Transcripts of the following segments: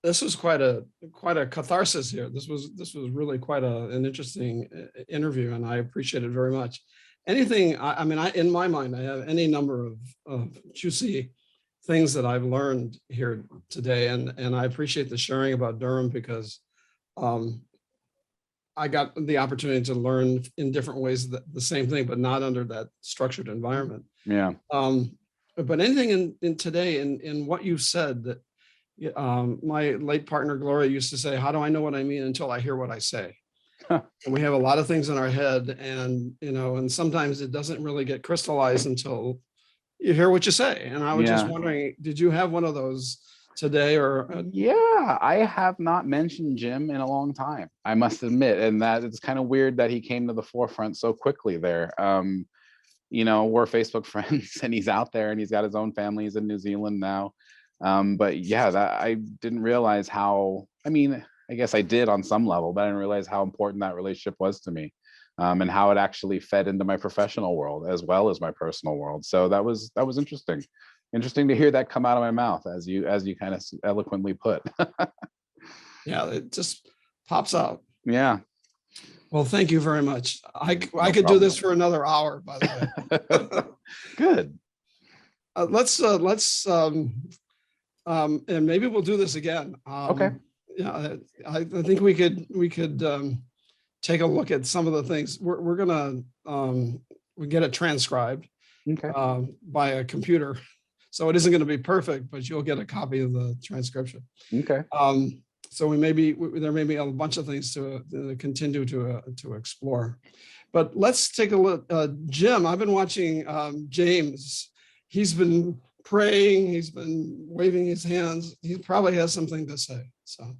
This was quite a catharsis here. This was really quite an interesting interview, and I appreciate it very much. Anything, I mean, in my mind, I have any number of juicy things that I've learned here today, and I appreciate the sharing about Durham because um, I got the opportunity to learn in different ways the same thing, but not under that structured environment. Yeah. But anything in today in what you said that my late partner Gloria used to say, "How do I know what I mean until I hear what I say?" Huh. And we have a lot of things in our head, and and sometimes it doesn't really get crystallized until you hear what you say. And I was just Yeah. wondering, did you have one of those today, or Yeah, I have not mentioned Jim in a long time, I must admit, and that it's kind of weird that he came to the forefront so quickly there. We're Facebook friends, and he's out there, and he's got his own family. He's in New Zealand now. But yeah, that I didn't realize how. I mean, I guess I did on some level, but I didn't realize how important that relationship was to me, and how it actually fed into my professional world as well as my personal world. So that was interesting. Interesting to hear that come out of my mouth, as you kind of eloquently put. yeah, it just pops out. Yeah, Well, thank you very much. I no could do problem. this for another hour, by the way. Good. Let's and maybe we'll do this again. Okay. Yeah, I think we could take a look at some of the things. We're gonna we get it transcribed Okay. by a computer, so it isn't going to be perfect, but you'll get a copy of the transcription. Okay. So there may be a bunch of things to continue to explore, but let's take a look. Jim, I've been watching James. He's been praying. He's been waving his hands. He probably has something to say. So,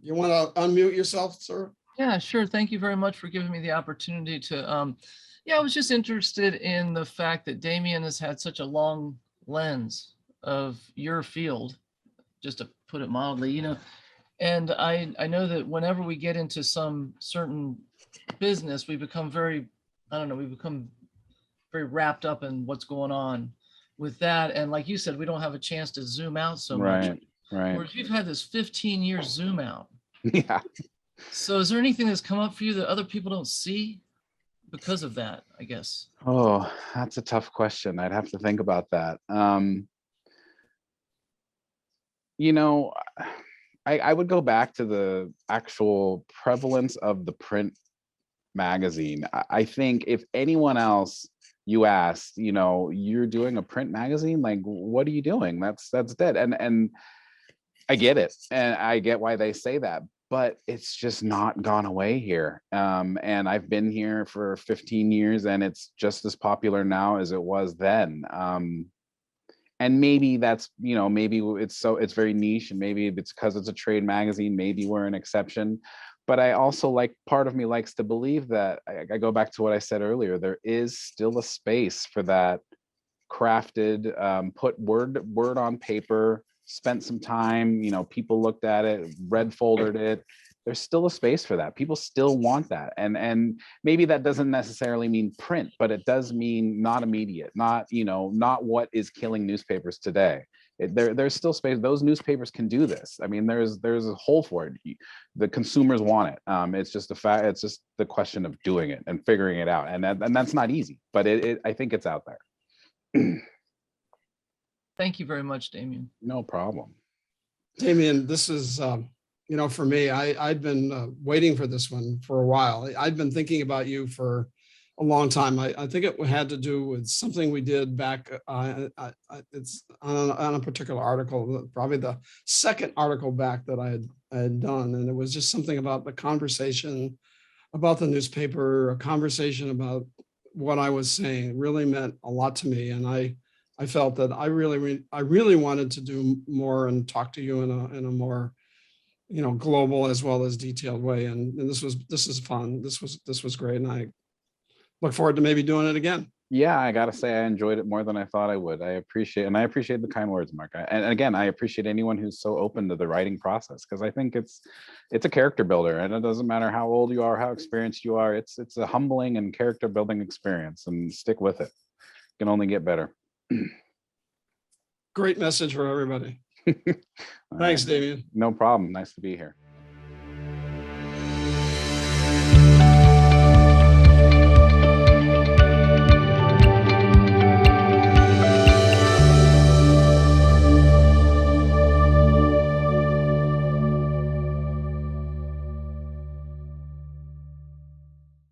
you want to unmute yourself, sir? Yeah, sure. Thank you very much for giving me the opportunity to. Yeah, I was just interested in the fact that Damien has had such a long lens of your field, just to put it mildly, and I know that whenever we get into some certain business, we become very, I don't know, we become very wrapped up in what's going on with that. And like you said, we don't have a chance to zoom out so much. Right. Whereas you've had this 15 years zoom out. Yeah. So is there anything that's come up for you that other people don't see because of that, I guess? Oh, that's a tough question. I'd have to think about that. I would go back to the actual prevalence of the print magazine. I think if anyone else you asked, you're doing a print magazine, like, what are you doing? That's dead. And I get it. And I get why they say that, but it's just not gone away here. And I've been here for 15 years, and it's just as popular now as it was then. And maybe that's, maybe it's very niche, and maybe it's because it's a trade magazine, maybe we're an exception. But I also part of me likes to believe that, I go back to what I said earlier, there is still a space for that crafted, put word on paper, spent some time, people looked at it, red foldered it. There's still a space for that. People still want that. And maybe that doesn't necessarily mean print, but it does mean not immediate, not what is killing newspapers today. There's still space. Those newspapers can do this. I mean, there's a hole for it. The consumers want it. It's just the fact. It's just the question of doing it and figuring it out. And that's not easy, but I think it's out there. Thank you very much, Damien. No problem. Damien, this is, for me, I'd been waiting for this one for a while. I'd been thinking about you for a long time. I think it had to do with something we did back. It's on a particular article, probably the second article back that I had done. And it was just something about the conversation about the newspaper, a conversation about what I was saying. It really meant a lot to me. And I felt that I really wanted to do more and talk to you in a more, global as well as detailed way. And this is fun. This was great. And I look forward to maybe doing it again. Yeah, I gotta say, I enjoyed it more than I thought I would. I appreciate the kind words, Mark. And again, I appreciate anyone who's so open to the writing process, because I think it's a character builder, and it doesn't matter how old you are, how experienced you are. It's a humbling and character building experience, and stick with it. It can only get better. Great message for everybody. Thanks, right. Damien. No problem. Nice to be here.